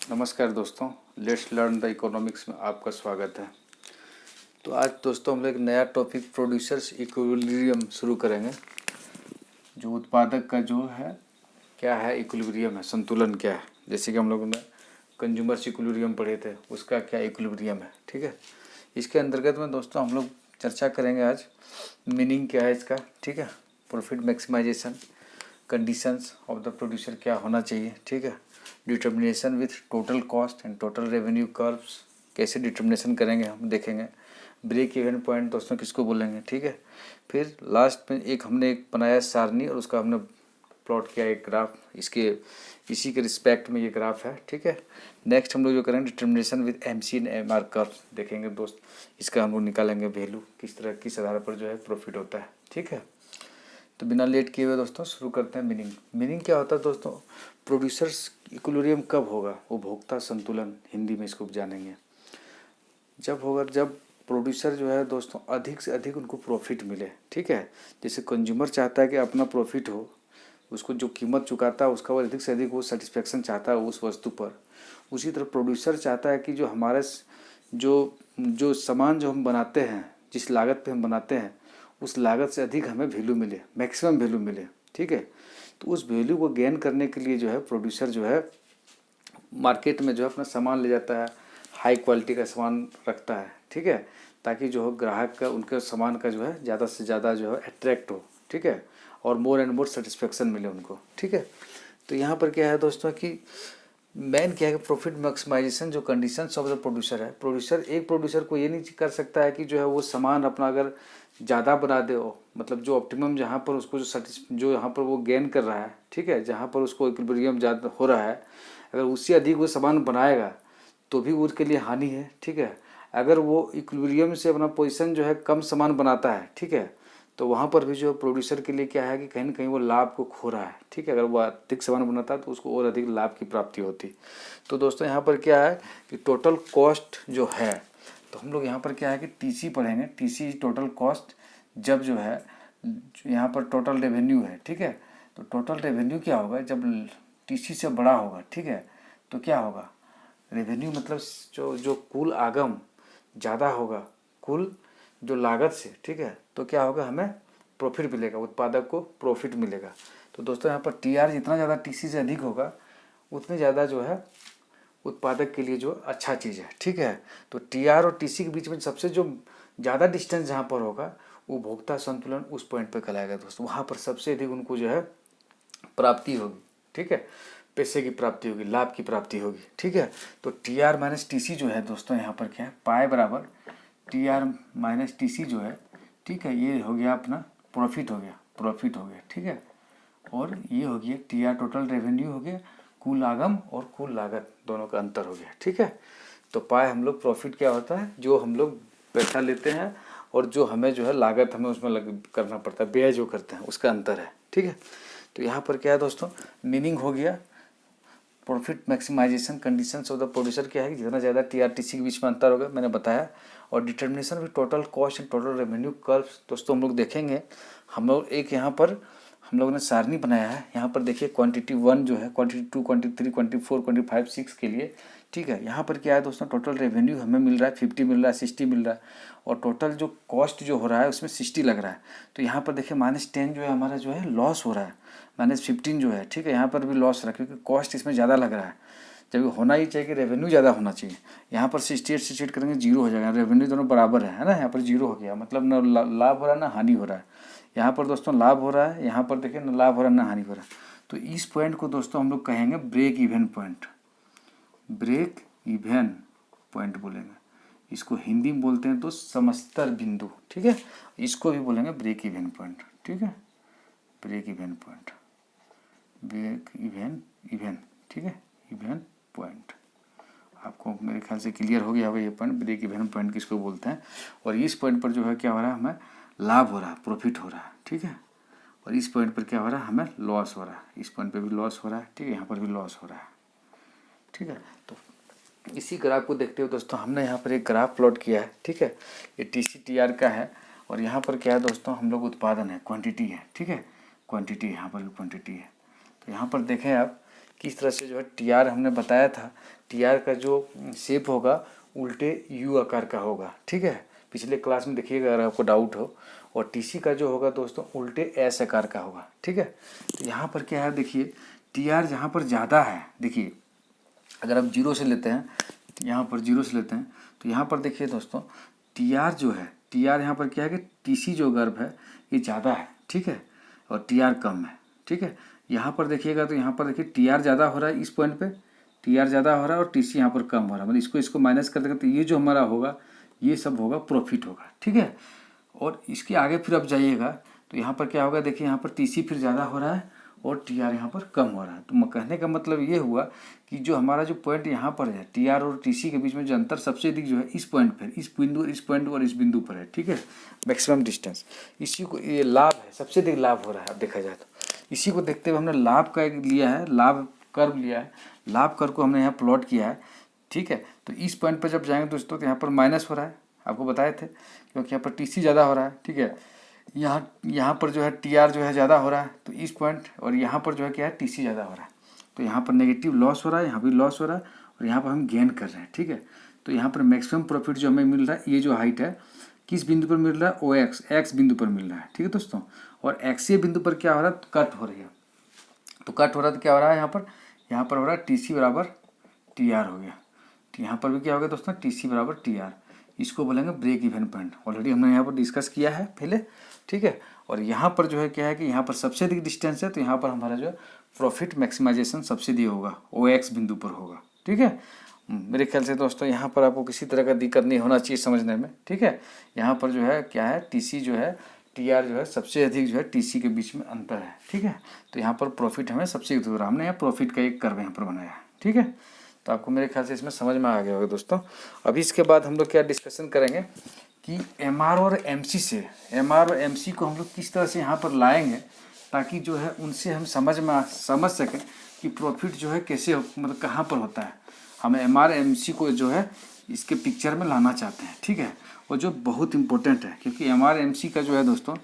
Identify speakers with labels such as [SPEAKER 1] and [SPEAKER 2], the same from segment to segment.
[SPEAKER 1] नमस्कार दोस्तों, let's learn the economics में आपका स्वागत है। तो आज दोस्तों हम लोग एक नया टॉपिक प्रोड्यूसर्स इक्विलिब्रियम शुरू करेंगे। जो उत्पादक का जो है क्या है, इक्विलिब्रियम है, संतुलन क्या है। जैसे कि हम लोगों ने कंज्यूमर्स इक्विलिब्रियम पढ़े थे, उसका क्या इक्विलिब्रियम है। ठीक है, इसके अंतर्गत में दोस्तों हम लोग चर्चा करेंगे आज मीनिंग क्या है इसका। ठीक है, profit maximisation, conditions of the producer क्या होना चाहिए। ठीक है, determination with total cost and total revenue curves कैसे डिटर्मिनेशन करेंगे हम देखेंगे। ब्रेक इवन पॉइंट दोस्तों किसको बोलेंगे। ठीक है, फिर लास्ट में हमने एक बनाया सारणी और उसका हमने प्लॉट किया एक ग्राफ, इसी के रिस्पेक्ट में ये ग्राफ है। ठीक है, नेक्स्ट हम लोग जो करेंगे determination with MC and MR curves देखेंगे दोस्त। इसका हम लोग निकालेंगे वैल्यू किस तरह किस आधार पर जो है प्रॉफिट होता है। ठीक है, तो बिना लेट किए हुए दोस्तों शुरू करते हैं। मीनिंग क्या होता है दोस्तों, प्रोड्यूसर्स इक्विलिब्रियम कब होगा, उपभोक्ता संतुलन हिंदी में इसको जानेंगे। जब होगा जब प्रोड्यूसर जो है दोस्तों अधिक से अधिक उनको प्रॉफिट मिले। ठीक है, जैसे कंज्यूमर चाहता है कि अपना प्रॉफिट हो, उसको जो कीमत चुकाता है उसका वो अधिक से अधिक वो सेटिस्फेक्शन चाहता है उस वस्तु पर। उसी तरह प्रोड्यूसर चाहता है कि जो हमारे जो जो सामान जो हम बनाते हैं, जिस लागत पे हम बनाते हैं, उस लागत से अधिक हमें वैल्यू मिले, मैक्सिमम वैल्यू मिले। ठीक है, तो उस वैल्यू को गेन करने के लिए जो है प्रोड्यूसर जो है मार्केट में जो है अपना सामान ले जाता है, हाई क्वालिटी का सामान रखता है। ठीक है, ताकि जो है ग्राहक का उनके सामान का जो है ज़्यादा से ज़्यादा जो है अट्रैक्ट हो। ठीक है, और मोर एंड मोर सेटिस्फेक्शन मिले उनको। ठीक है, तो यहाँ पर क्या है दोस्तों कि मेन क्या है कि प्रॉफिट मैक्सिमाइजेशन जो कंडीशंस ऑफ द प्रोड्यूसर है। एक प्रोड्यूसर को ये नहीं कर सकता है कि जो है वो सामान अपना अगर ज़्यादा बना दे हो, मतलब जो ऑप्टिमम जहाँ पर उसको जो यहाँ पर वो गेन कर रहा है। ठीक है, जहाँ पर उसको इक्विलिब्रियम ज़्यादा हो रहा है, अगर उससे अधिक वो सामान बनाएगा तो भी उसके लिए हानि है। ठीक है, अगर वो इक्विलिब्रियम से अपना पोजीशन जो है कम सामान बनाता है, ठीक है, तो वहाँ पर भी जो प्रोड्यूसर के लिए क्या है कि कहीं ना कहीं वो लाभ को खो रहा है। ठीक है, अगर वो अधिक सामान बनाता है तो उसको और अधिक लाभ की प्राप्ति होती। तो दोस्तों यहाँ पर क्या है कि टोटल कॉस्ट जो है, तो हम लोग यहाँ पर क्या है कि TC पढ़ेंगे। TC टोटल कॉस्ट, जब जो है यहाँ पर टोटल रेवेन्यू है। ठीक है, तो टोटल रेवेन्यू क्या होगा जब TC से बड़ा होगा। ठीक है, तो क्या होगा, रेवेन्यू मतलब जो कुल आगम ज़्यादा होगा कुल जो लागत से। ठीक है, तो क्या होगा, हमें प्रॉफिट मिलेगा, उत्पादक को प्रॉफिट मिलेगा। तो दोस्तों यहाँ पर TR जितना ज़्यादा TC से अधिक होगा उतने ज़्यादा जो है उत्पादक के लिए जो अच्छा चीज़ है। ठीक है, तो TR और TC के बीच में सबसे जो ज़्यादा डिस्टेंस जहाँ पर होगा उपभोक्ता संतुलन उस पॉइंट पर कहलाएगा दोस्तों। वहाँ पर सबसे अधिक उनको जो है प्राप्ति होगी। ठीक है, पैसे की प्राप्ति होगी, लाभ की प्राप्ति होगी। ठीक है, तो TR माइनस TC जो है दोस्तों यहाँ पर क्या है, पाई बराबर TR माइनस TC जो है। ठीक है, ये हो गया अपना प्रॉफिट हो गया। ठीक है, और ये हो गया TR टोटल रेवेन्यू हो गया, कुल आगम और कुल लागत दोनों का अंतर हो गया। ठीक है, तो पाए हम लोग प्रॉफिट क्या होता है, जो हम लोग पैसा लेते हैं और जो हमें जो है लागत हमें उसमें करना पड़ता है, व्यय जो करते हैं उसका अंतर है। ठीक है, तो यहाँ पर क्या है दोस्तों, मीनिंग हो गया profit maximisation conditions of the producer क्या है कि जितना ज़्यादा TR TC के बीच में अंतर होगा, मैंने बताया। और determination with total cost and total revenue curves दोस्तों हम लोग देखेंगे। हम लोग एक यहाँ पर हम लोगों ने सारणी बनाया है। यहाँ पर देखिए क्वांटिटी 1 जो है, क्वांटिटी 2, क्वांटिटी 3, क्वांटिटी 4, क्वांटिटी 5, 6 के लिए। ठीक है, यहाँ पर क्या है दोस्तों, टोटल रेवेन्यू हमें मिल रहा है 50 मिल रहा है, 60 मिल रहा है, और टोटल जो कॉस्ट जो हो रहा है उसमें 60 लग रहा है। तो यहाँ पर देखिए -10 जो है हमारा जो है लॉस हो रहा है, -15 जो है। ठीक है, यहाँ पर भी लॉस रहा है क्योंकि कॉस्ट इसमें ज़्यादा लग रहा है, जबकि होना ही चाहिए कि रेवेन्यू ज़्यादा होना चाहिए। यहाँ पर 68 करेंगे 0 हो जाएगा, रेवेन्यू दोनों बराबर है ना, यहाँ पर 0 हो गया, मतलब ना लाभ हो रहा है ना हानि हो रहा है। यहाँ पर दोस्तों लाभ हो रहा है, यहाँ पर देखिए ना लाभ हो रहा है ना हानि हो रहा है। तो इस पॉइंट को दोस्तों हम लोग कहेंगे break even point. Break even point बोलेंगे इसको, हिंदी में बोलते हैं तो समस्तर बिंदु। ठीक है, इसको भी बोलेंगे ब्रेक इवन पॉइंट। ठीक है, break even point, break even. ठीक है, इवन पॉइंट आपको मेरे ख्याल से क्लियर हो गया होगा ये पॉइंट, ब्रेक इवन पॉइंट किसको बोलते हैं। और इस पॉइंट पर जो है क्या हो रहा है, हमें लाभ हो रहा है, प्रॉफिट हो रहा है। ठीक है, और इस पॉइंट पर क्या हो रहा है, हमें लॉस हो रहा है। इस पॉइंट पर भी लॉस हो रहा है। ठीक है, यहाँ पर भी लॉस हो रहा है। ठीक है, तो इसी ग्राफ को देखते हुए दोस्तों हमने यहाँ पर एक ग्राफ प्लॉट किया है। ठीक है, ये TC TR का है, और यहाँ पर क्या है दोस्तों, हम लोग उत्पादन है, क्वांटिटी है। ठीक है, क्वांटिटी यहाँ पर भी क्वांटिटी है। तो यहाँ पर देखें आप किस तरह से जो है टी आर हमने बताया था, टी आर का जो शेप होगा उल्टे यू आकार का होगा, ठीक है, पिछले क्लास में देखिएगा अगर आपको डाउट हो। और टी सी का जो होगा दोस्तों उल्टे एस आकार का होगा, ठीक है। तो यहाँ पर क्या है देखिए, टी आर जहाँ पर ज़्यादा है, देखिए अगर आप जीरो से लेते हैं, यहाँ पर जीरो से लेते हैं तो यहाँ पर देखिए दोस्तों टी आर जो है, टी आर यहाँ पर क्या है कि टी सी जो गर्भ है ये ज़्यादा है, ठीक है, और टी आर कम है, ठीक है। यहाँ पर देखिएगा तो यहाँ पर देखिए टी आर ज़्यादा हो रहा है, इस पॉइंट पे टी आर ज़्यादा हो रहा है और टी सी यहाँ पर कम हो रहा है, मतलब इसको माइनस कर देगा तो ये जो हमारा होगा ये सब होगा प्रॉफिट होगा, ठीक है। और इसके आगे फिर आप जाइएगा तो यहाँ पर क्या होगा, देखिए यहाँ पर टी सी फिर ज़्यादा हो रहा है और टी आर यहाँ पर कम हो रहा है। तो कहने का मतलब ये हुआ कि जो हमारा जो पॉइंट यहाँ पर है टी आर और टी सी के बीच में जो अंतर सबसे अधिक जो है इस पॉइंट पर, इस पॉइंट और इस बिंदु पर है, ठीक है, मैक्सिमम डिस्टेंस। इसी को ये लाभ है, सबसे अधिक लाभ हो रहा है अब देखा जाए तो। इसी को देखते हुए हमने लाभ का एक लिया है, लाभ कर्व लिया है, लाभ कर्व को हमने यहाँ प्लॉट किया है, ठीक है। तो इस पॉइंट पर जब जाएंगे दोस्तों तो यहाँ पर माइनस हो रहा है, आपको बताए थे, क्योंकि यहाँ पर टी सी ज़्यादा हो रहा है, ठीक है। यहाँ पर जो है टी आर जो है ज़्यादा हो रहा है, तो इस पॉइंट और यहाँ पर जो है क्या है टी सी ज़्यादा हो रहा है, तो यहाँ पर नेगेटिव लॉस हो रहा है, यहाँ भी लॉस हो रहा है और यहाँ पर हम गेन कर रहे हैं, ठीक है। तो यहाँ पर मैक्सिमम प्रॉफिट जो हमें मिल रहा है, ये जो हाइट है किस बिंदु पर मिल रहा है, ओ एक्स बिंदु पर मिल रहा है, ठीक है दोस्तों। और एक्सीय बिंदु पर क्या हो रहा है, कट हो रही है, तो कट हो रहा है तो क्या हो रहा है, यहाँ पर हो रहा है टी सी बराबर टी आर हो गया। तो यहाँ पर भी क्या हो गया दोस्तों, टी सी बराबर टी आर, इसको बोलेंगे ब्रेक इवन पॉइंट। ऑलरेडी हमने यहाँ पर डिस्कस किया है पहले, ठीक है। और यहाँ पर जो है क्या है कि यहाँ पर सबसे अधिक डिस्टेंस है, तो यहाँ पर हमारा जो है प्रॉफिट मैक्सिमाइजेशन सबसे अधिक होगा, ओ एक्स बिंदु पर होगा, ठीक है। मेरे ख्याल से दोस्तों यहाँ पर आपको किसी तरह का दिक्कत नहीं होना चाहिए समझने में, ठीक है। यहाँ पर जो है क्या है, टी सी जो है टी आर जो है सबसे अधिक जो है टी सी के बीच में अंतर है, ठीक है। तो यहाँ पर प्रॉफिट हमें सबसे अधिक हो रहा है, हमने यहाँ प्रॉफिट का एक कर्व यहाँ पर बनाया है, ठीक है। तो आपको मेरे ख्याल से इसमें समझ में आ गया होगा दोस्तों। अभी इसके बाद हम लोग क्या डिस्कशन करेंगे कि एम आर और एम सी से, एम आर और एम सी को हम लोग किस तरह से यहाँ पर लाएंगे ताकि जो है उनसे हम समझ सकें कि प्रॉफिट जो है कैसे मतलब कहाँ पर होता है। हम एम आर एम सी को जो है इसके पिक्चर में लाना चाहते हैं, ठीक है, और जो बहुत इंपॉर्टेंट है, क्योंकि एम आर एम सी का जो है दोस्तों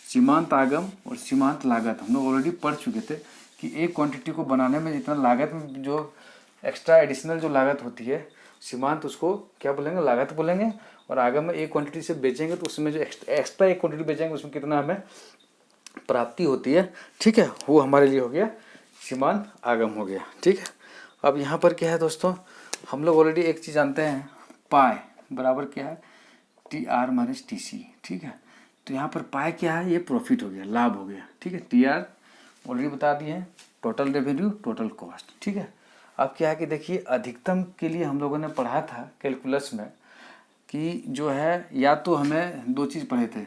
[SPEAKER 1] सीमांत आगम और सीमांत लागत हम लोग ऑलरेडी पढ़ चुके थे कि एक क्वांटिटी को बनाने में जितना लागत में जो एक्स्ट्रा एडिशनल जो लागत होती है, सीमांत उसको क्या बोलेंगे, लागत बोलेंगे। और आगम में एक क्वांटिटी से बेचेंगे तो उसमें जो एक्स्ट्रा एक क्वांटिटी बेचेंगे उसमें कितना हमें प्राप्ति होती है, ठीक है, वो हमारे लिए हो गया सीमांत आगम हो गया, ठीक है। अब यहाँ पर क्या है दोस्तों, हम लोग ऑलरेडी एक चीज़ जानते हैं, पाई बराबर क्या है, T R minus T C, ठीक है। तो यहाँ पर पाई क्या है, ये प्रॉफिट हो गया, लाभ हो गया, ठीक है। टी आर ऑलरेडी बता दिए हैं, टोटल रेवेन्यू टोटल कॉस्ट, ठीक है। अब क्या है कि देखिए अधिकतम के लिए हम लोगों ने पढ़ा था कैलकुलस में कि जो है या तो हमें दो चीज़ पढ़े थे,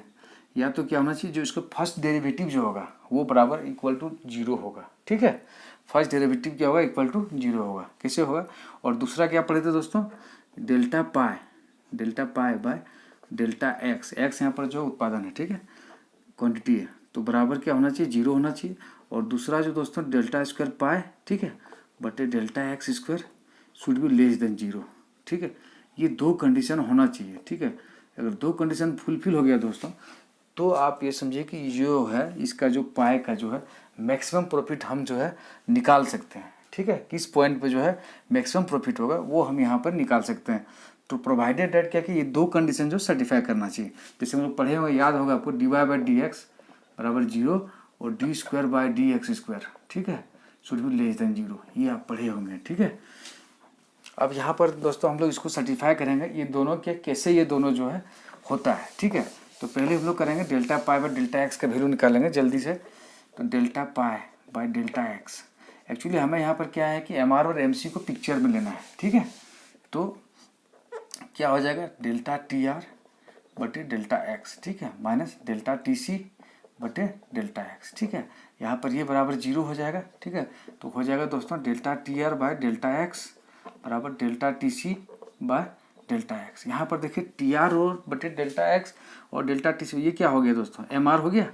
[SPEAKER 1] या तो क्या होना चाहिए, जो इसका फर्स्ट डेरिवेटिव जो होगा वो बराबर इक्वल टू जीरो होगा, ठीक है। फर्स्ट डेरिवेटिव क्या होगा, इक्वल टू जीरो होगा, कैसे होगा। और दूसरा क्या पढ़े थे दोस्तों, delta pi by delta x, x यहाँ पर जो उत्पादन है, ठीक है, क्वांटिटी है, तो बराबर क्या होना चाहिए, जीरो होना चाहिए। और दूसरा जो दोस्तों डेल्टा स्क्वायर पाई, ठीक है, बटे delta x square should be less than zero, ठीक है। ये दो कंडीशन होना चाहिए, ठीक है। अगर दो कंडीशन फुलफिल हो गया दोस्तों तो आप ये समझिए कि जो है इसका जो पाई का जो है मैक्सिमम प्रॉफिट हम जो है निकाल सकते हैं, ठीक है। किस पॉइंट पे जो है मैक्सिमम प्रॉफिट होगा वो हम यहाँ पर निकाल सकते हैं। तो प्रोवाइडेड डेट क्या कि ये दो कंडीशन जो सर्टिफाई करना चाहिए, जैसे हम लोग पढ़े हुए याद होगा आपको, D Y by D X बराबर जीरो और D square by D X square, ठीक है, should be less than zero, ये आप पढ़े होंगे, ठीक है। अब यहाँ पर दोस्तों हम लोग इसको सर्टिफाई करेंगे, ये दोनों के कैसे ये दोनों जो है होता है, ठीक है। तो पहले हम लोग करेंगे delta pi by delta x का वैल्यू निकालेंगे जल्दी से। तो delta pi by delta x, actually हमें यहाँ पर क्या है कि एम आर और एम सी को पिक्चर में लेना है, ठीक है। तो क्या हो जाएगा, डेल्टा टी आर बटे डेल्टा एक्स, ठीक है, माइनस डेल्टा टी सी बटे डेल्टा एक्स, ठीक है। यहाँ पर ये बराबर जीरो हो जाएगा, ठीक है। तो हो जाएगा दोस्तों delta T R by delta X बराबर delta T C by delta X. यहाँ पर देखिए टी आर और बटे डेल्टा एक्स और डेल्टा टी सी, ये क्या हो गया दोस्तों, एम आर हो गया,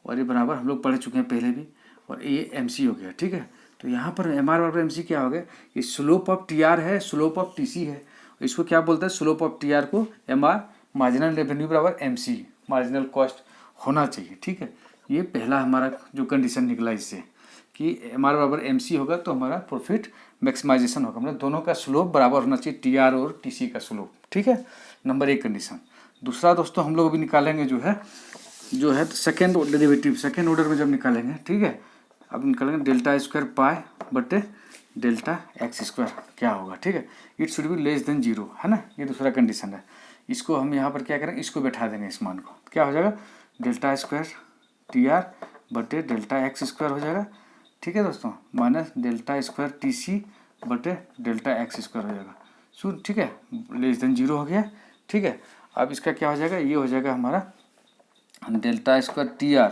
[SPEAKER 1] और ये बराबर हम लोग पढ़ चुके हैं पहले भी, और ये एम सी हो गया, ठीक है। तो यहाँ पर एम आर बराबर एम सी क्या हो गया, ये स्लोप ऑफ टी आर है, स्लोप ऑफ टी सी है, इसको क्या बोलते हैं, स्लोप ऑफ टी आर को एम आर, मार्जिनल रेवेन्यू बराबर एम सी, मार्जिनल कॉस्ट होना चाहिए, ठीक है। ये पहला हमारा जो कंडीशन निकला इससे, कि MR बराबर MC होगा तो हमारा प्रॉफिट मैक्सिमाइजेशन होगा, मतलब दोनों का स्लोप बराबर होना चाहिए, TR और TC का स्लोप। ठीक है, नंबर 1 कंडीशन। दूसरा दोस्तों हम लोग अभी निकालेंगे जो है सेकेंड डेरिवेटिव, सेकेंड ऑर्डर में जब निकालेंगे, ठीक है, अब निकालेंगे डेल्टा स्क्वायर पाई बटे डेल्टा एक्स स्क्वायर क्या होगा। ठीक है, it should be less then 0, है ना, ये दूसरा कंडीशन है। इसको हम यहाँ पर क्या करेंगे, इसको बैठा देंगे, इस मान को, क्या हो जाएगा, डेल्टा स्क्वायर TR बटे डेल्टा एक्स स्क्वायर हो जाएगा। ठीक है दोस्तों, माइनस डेल्टा स्क्वायर TC बटे डेल्टा एक्स स्क्वायर हो जाएगा। सुन, ठीक है, लेस देन 0 हो गया। ठीक है, अब इसका क्या हो जाएगा, ये हो जाएगा हमारा डेल्टा स्क्वायर TR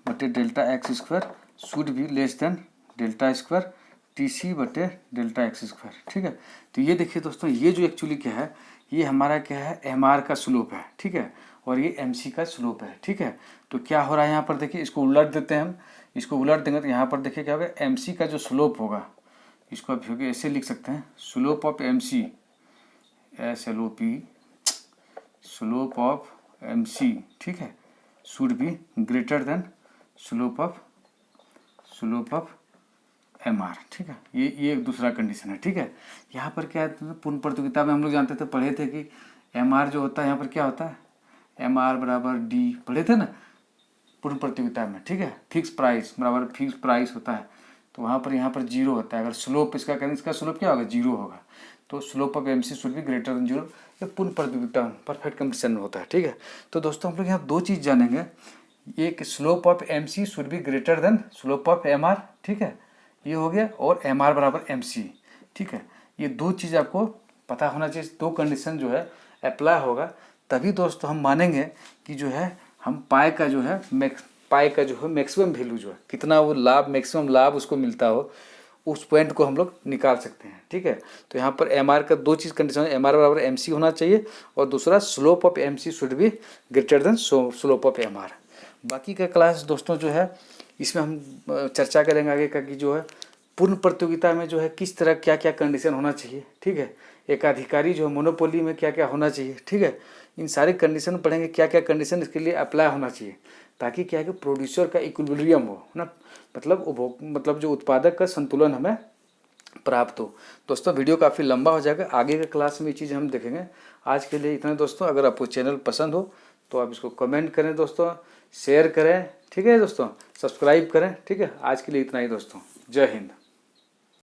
[SPEAKER 1] बटे डेल्टा एक्स स्क्वायर शुड भी less than delta square TC बटे डेल्टा एक्स स्क्वायर। ठीक है, तो ये देखिए दोस्तों, ये जो एक्चुअली क्या है, ये हमारा क्या है, MR का स्लोप है। ठीक है, और ये MC का स्लोप है। ठीक है, तो क्या हो रहा है यहाँ पर देखिए, इसको उलट देते हैं हम, इसको उलट देंगे तो यहाँ पर देखिए क्या होगा, MC का जो स्लोप होगा, इसको आप ऐसे लिख सकते हैं, slope of MC, SLOP, slope of MC, ठीक है, should be greater than slope of MR। ठीक है, ये एक दूसरा कंडीशन है। ठीक है, यहाँ पर क्या है, पूर्ण प्रतियोगिता में हम लोग जानते थे, पढ़े थे कि MR जो होता है यहाँ पर क्या होता है, MR बराबर D, पढ़े थे ना पूर्ण प्रतियोगिता में। ठीक है, फिक्स प्राइस बराबर फिक्स प्राइस होता है, तो वहाँ पर यहाँ पर 0 होता है। अगर स्लोप इसका करें, इसका स्लोप क्या होगा, 0 होगा, तो slope of MC should be greater than 0, ये पूर्ण प्रतियोगिता परफेक्ट कंडीशन में होता है। ठीक है, तो दोस्तों हम लोग यहाँ 2 चीज़ जानेंगे, एक slope of MC should be greater than slope of MR। ठीक है, ये हो गया, और MR बराबर MC। ठीक है, ये 2 चीज़ आपको पता होना चाहिए, 2 कंडीशन जो है अप्लाई होगा, तभी दोस्तों हम मानेंगे कि जो है हम पाई का जो है मैक्सिमम वैल्यू जो है, कितना वो लाभ, मैक्सिमम लाभ उसको मिलता हो, उस पॉइंट को हम लोग निकाल सकते हैं। ठीक है, तो यहाँ पर MR का 2 चीज़ कंडीशन है, MR बराबर MC होना चाहिए, और दूसरा slope of MC should be greater than slope of MR। बाकी का क्लास दोस्तों जो है, इसमें हम चर्चा करेंगे आगे का कि जो है पूर्ण प्रतियोगिता में जो है किस तरह क्या क्या कंडीशन होना चाहिए। ठीक है, एक अधिकारी जो है मोनोपोली में क्या क्या होना चाहिए। ठीक है, इन सारे कंडीशन पढ़ेंगे, क्या क्या कंडीशन इसके लिए अप्लाई होना चाहिए, ताकि क्या है कि प्रोड्यूसर का इक्विलिब्रियम हो ना, मतलब जो उत्पादक का संतुलन हमें प्राप्त हो। दोस्तों वीडियो काफ़ी लंबा हो जाएगा, आगे के क्लास में ये चीज़ हम देखेंगे। आज के लिए इतना दोस्तों, अगर आपको चैनल पसंद हो तो आप इसको कमेंट करें दोस्तों, शेयर करें। ठीक है दोस्तों, सब्सक्राइब करें। ठीक है, आज के लिए इतना ही दोस्तों, जय हिंद।